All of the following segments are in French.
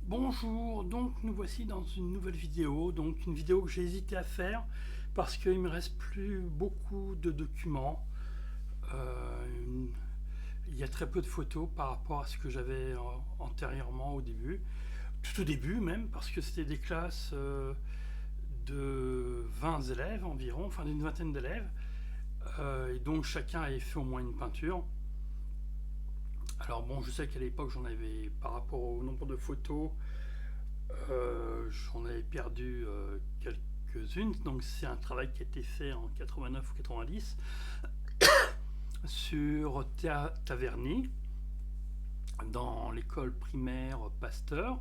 Bonjour, donc nous voici dans une nouvelle vidéo, donc une vidéo que j'ai hésité à faire parce qu'il me reste plus beaucoup de documents. Euh, il y a très peu de photos par rapport à ce que j'avais antérieurement au début, tout au début même, parce que c'était des classes de 20 élèves environ, enfin d'une vingtaine d'élèves, et donc chacun avait fait au moins une peinture. Alors bon, je sais qu'à l'époque j'en avais, par rapport au nombre de photos, j'en avais perdu quelques-unes, donc c'est un travail qui a été fait en 89 ou 90 sur Taverny, dans l'école primaire Pasteur,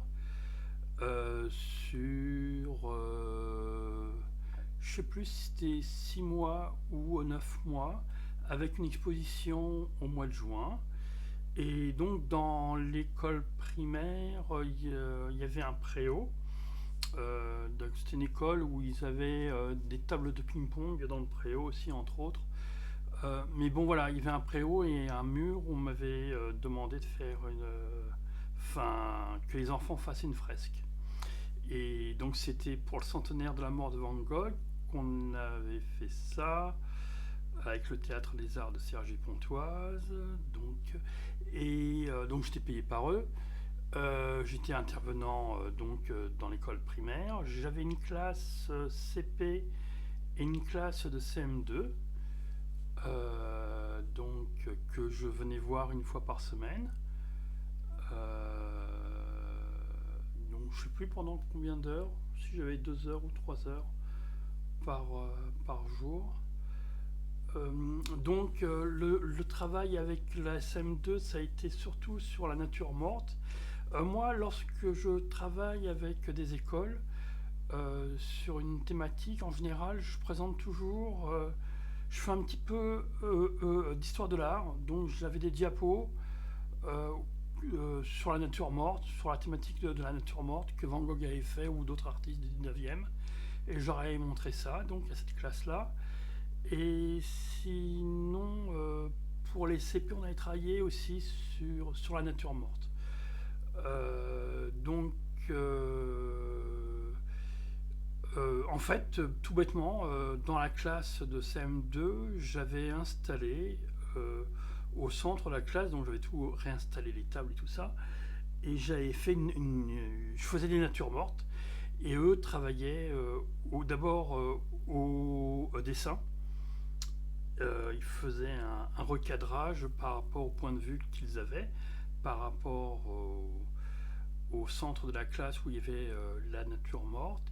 sur, je sais plus si c'était 6 mois ou 9 mois, avec une exposition au mois de juin. Et donc dans l'école primaire, il y avait un préau. Donc c'était une école où ils avaient des tables de ping-pong dans le préau aussi, entre autres. Mais bon, voilà, il y avait un préau et un mur où on m'avait demandé de faire que les enfants fassent une fresque. Et donc c'était pour le centenaire de la mort de Van Gogh qu'on avait fait ça avec le théâtre des arts de Cergy-Pontoise. Donc j'étais payé par eux. J'étais intervenant dans l'école primaire. J'avais une classe CP et une classe de CM2, que je venais voir une fois par semaine. Donc je ne sais plus pendant combien d'heures, si j'avais 2 heures ou 3 heures par jour. Le travail avec la SM2, ça a été surtout sur la nature morte. Moi, lorsque je travaille avec des écoles sur une thématique, en général, je présente toujours, je fais un petit peu d'histoire de l'art. Donc j'avais des diapos euh, sur la nature morte, sur la thématique de la nature morte que Van Gogh avait fait ou d'autres artistes du 19e. Et j'aurais montré ça donc à cette classe-là. Et sinon, pour les CP, on avait travaillé aussi sur la nature morte. Donc, en fait, tout bêtement, dans la classe de CM2, j'avais installé au centre de la classe, donc j'avais tout réinstallé, les tables et tout ça, et j'avais fait je faisais des natures mortes, et eux travaillaient d'abord au dessin. Ils faisaient un recadrage par rapport au point de vue qu'ils avaient, par rapport au centre de la classe où il y avait la nature morte,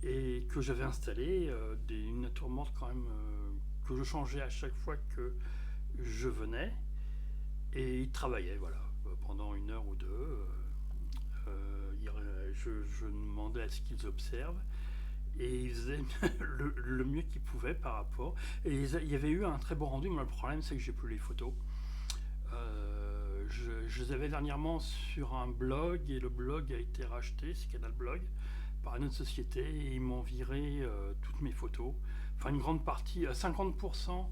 et que j'avais installé une nature morte quand même que je changeais à chaque fois que je venais, et ils travaillaient voilà pendant 1 heure ou 2. Je demandais à ce qu'ils observent et ils faisaient le mieux qu'ils pouvaient par rapport. Et il y avait eu un très beau rendu, mais le problème c'est que j'ai plus les photos. Je les avais dernièrement sur un blog et le blog a été racheté, c'est Canal Blog, par une autre société et ils m'ont viré toutes mes photos. Enfin une grande partie, 50%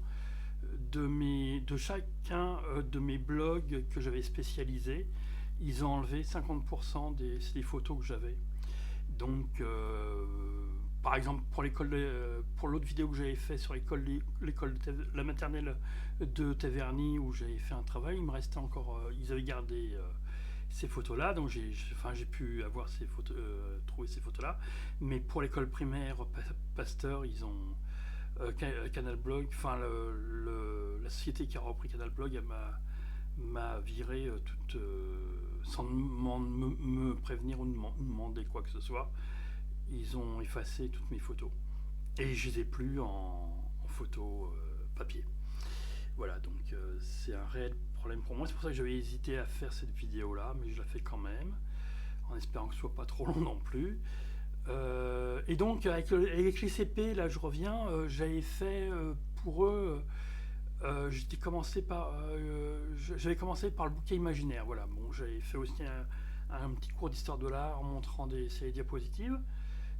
de chacun de mes blogs que j'avais spécialisés, ils ont enlevé 50% des photos que j'avais. Donc, par exemple, pour l'autre vidéo que j'avais fait sur la maternelle de Taverny où j'avais fait un travail, il me restait encore, ils avaient gardé ces photos-là, donc j'ai pu avoir trouver ces photos-là. Mais pour l'école primaire Pasteur, ils ont Canal Blog, la société qui a repris Canal Blog, elle m'a viré sans me prévenir ou me demander quoi que ce soit. Ils ont effacé toutes mes photos. Et je les ai plus en photo papier. Voilà, donc c'est un réel problème pour moi. C'est pour ça que j'avais hésité à faire cette vidéo-là, mais je la fais quand même, en espérant que ce soit pas trop long non plus. Et donc, avec les CP, là je reviens, j'avais fait pour eux. J'avais commencé par le bouquet imaginaire. Voilà. Bon, j'avais fait aussi un petit cours d'histoire de l'art en montrant ces diapositives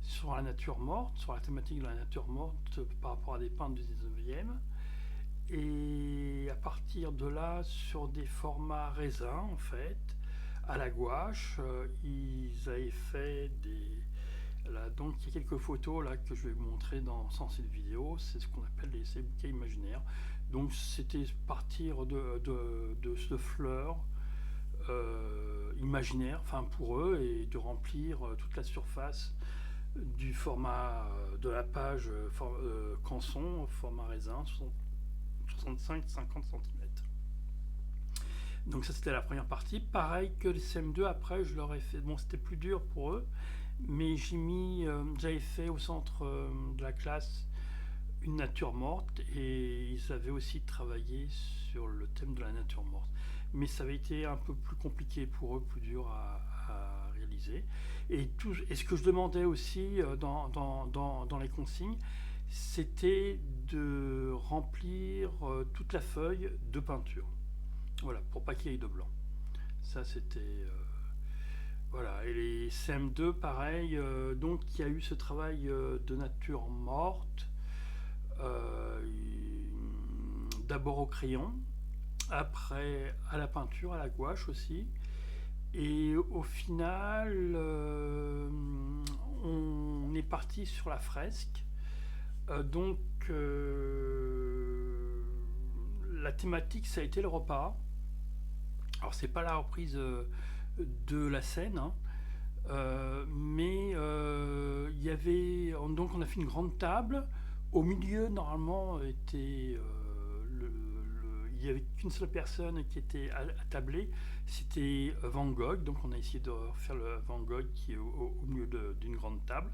sur la nature morte, sur la thématique de la nature morte par rapport à des peintres du 19e. Et à partir de là, sur des formats raisins, en fait, à la gouache. Ils avaient fait des... Là, donc il y a quelques photos là que je vais vous montrer dans cette vidéo. C'est ce qu'on appelle ces bouquets imaginaires. Donc c'était partir de fleurs imaginaires, enfin pour eux, et de remplir toute la surface du format de la page canson, format raisin, 65-50 cm. Donc ça c'était la première partie. Pareil que les CM2, après je leur ai fait, bon c'était plus dur pour eux, mais j'avais fait au centre de la classe une nature morte, et ils avaient aussi travaillé sur le thème de la nature morte. Mais ça avait été un peu plus compliqué pour eux, plus dur à réaliser. Et ce que je demandais aussi dans les consignes, c'était de remplir toute la feuille de peinture. Voilà, pour pas qu'il y ait de blanc. Ça, c'était... voilà, et les CM2, pareil, donc il y a eu ce travail de nature morte, d'abord au crayon, après à la peinture, à la gouache aussi, et au final, on est parti sur la fresque. Donc, la thématique, ça a été le repas. Alors, c'est pas la reprise de la scène, hein, mais il y avait... Donc, on a fait une grande table. Au milieu, normalement, était... il n'y avait qu'une seule personne qui était attablée, c'était Van Gogh. Donc on a essayé de refaire le Van Gogh qui est au milieu d'une grande table.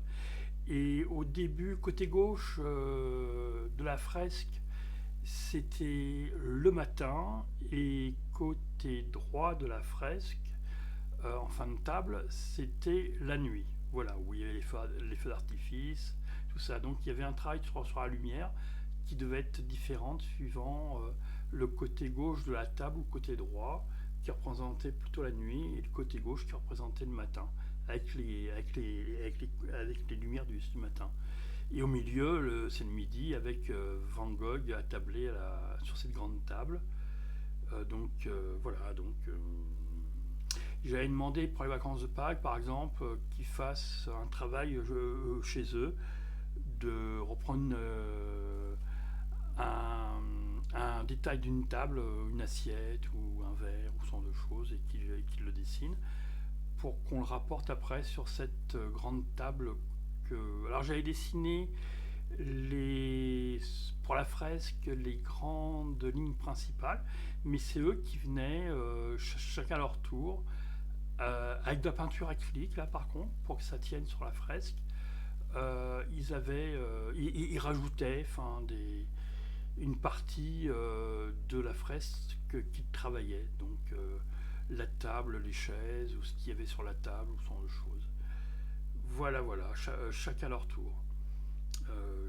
Et au début, côté gauche de la fresque, c'était le matin, et côté droit de la fresque, en fin de table, c'était la nuit. Voilà, où il y avait les feux d'artifice, tout ça. Donc il y avait un travail sur la lumière qui devait être différente suivant le côté gauche de la table ou le côté droit, qui représentait plutôt la nuit, et le côté gauche qui représentait le matin, avec les lumières du matin. Et au milieu, c'est le midi, avec Van Gogh attablé sur cette grande table. Voilà, donc j'avais demandé pour les vacances de Pâques, par exemple, qu'ils fassent un travail chez eux, de reprendre un détail d'une table, une assiette ou un verre ou ce genre de choses, et qu'ils le dessinent pour qu'on le rapporte après sur cette grande table. Alors j'avais dessiné pour la fresque les grandes lignes principales, mais c'est eux qui venaient chacun à leur tour avec de la peinture acrylique là par contre pour que ça tienne sur la fresque. Ils rajoutaient une partie de la fresque qu'ils travaillaient, donc la table, les chaises ou ce qu'il y avait sur la table ou ce genre de choses. Voilà, chacun à leur tour.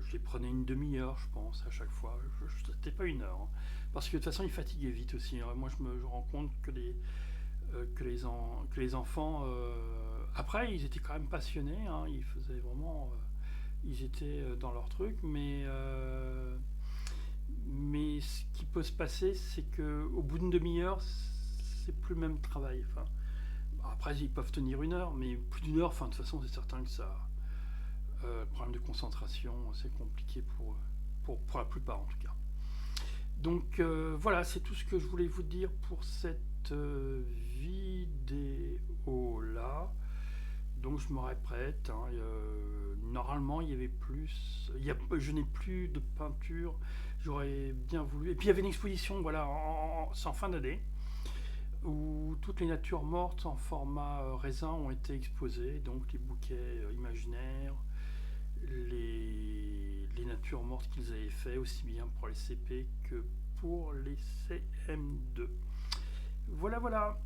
Je les prenais une demi-heure, je pense, à chaque fois. C'était pas une heure, hein, parce que de toute façon, ils fatiguaient vite aussi. Moi, je me rends compte que les enfants, après, ils étaient quand même passionnés. Hein, ils faisaient vraiment, ils étaient dans leur truc, mais ce qui peut se passer, c'est que au bout d'une demi-heure, c'est plus le même travail. Enfin, après, ils peuvent tenir une heure, mais plus d'une heure, de toute façon, c'est certain que ça. Problème de concentration, c'est compliqué pour la plupart en tout cas. Donc voilà, c'est tout ce que je voulais vous dire pour cette vidéo là. Donc je me répète, hein, normalement il y avait plus, je n'ai plus de peinture, j'aurais bien voulu. Et puis il y avait une exposition, voilà, c'est en fin d'année, où toutes les natures mortes en format raisin ont été exposées, donc les bouquets imaginaires, les natures mortes qu'ils avaient fait, aussi bien pour les CP que pour les CM2. Voilà.